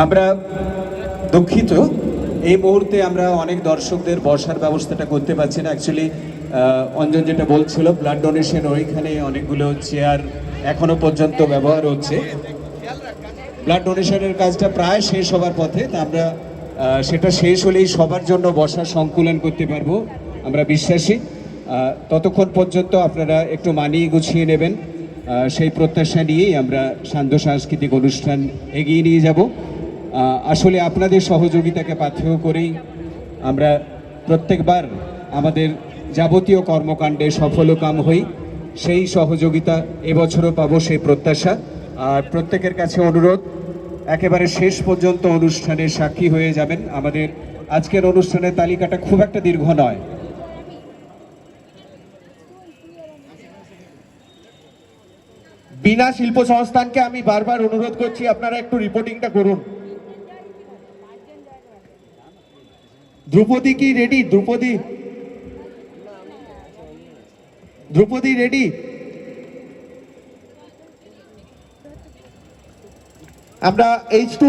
আমরা দুঃখিত, এই মুহূর্তে আমরা অনেক দর্শকদের বসার ব্যবস্থাটা করতে পারছি না। অ্যাকচুয়ালি অঞ্জন যেটা বলছিল, ব্লাড ডোনেশন, ওইখানে অনেকগুলো চেয়ার এখনো পর্যন্ত ব্যবহার হচ্ছে। ব্লাড ডোনেশনের কাজটা প্রায় শেষ হবার পথে, তা আমরা সেটা শেষ হলেই সবার জন্য বসার সংকুলন করতে পারবো আমরা বিশ্বাসী। ততক্ষণ পর্যন্ত আপনারা একটু মানিয়ে গুছিয়ে নেবেন, সেই প্রত্যাশা নিয়েই আমরা সান্ধ্য সাংস্কৃতিক অনুষ্ঠান এগিয়ে নিয়ে যাব। আসলে আপনাদের সহযোগিতাকে পাথেয় করেই আমরা প্রত্যেকবার আমাদের যাবতীয় কর্মকাণ্ডে সফলকাম হই। সেই সহযোগিতা এবছরও পাবো, সেই প্রত্যাশা। আর প্রত্যেকের কাছে অনুরোধ, একেবারে শেষ পর্যন্ত অনুষ্ঠানের সাক্ষী হয়ে যাবেন। আমাদের আজকের অনুষ্ঠানের তালিকাটা খুব একটা দীর্ঘ নয়। বিনা শিল্প সংস্থানকে আমি বারবার অনুরোধ করছি, আপনারা একটু রিপোর্টিংটা করুন। ধ্রুপদী কি রেডি? ধ্রুপদী রেডি? আমরা H2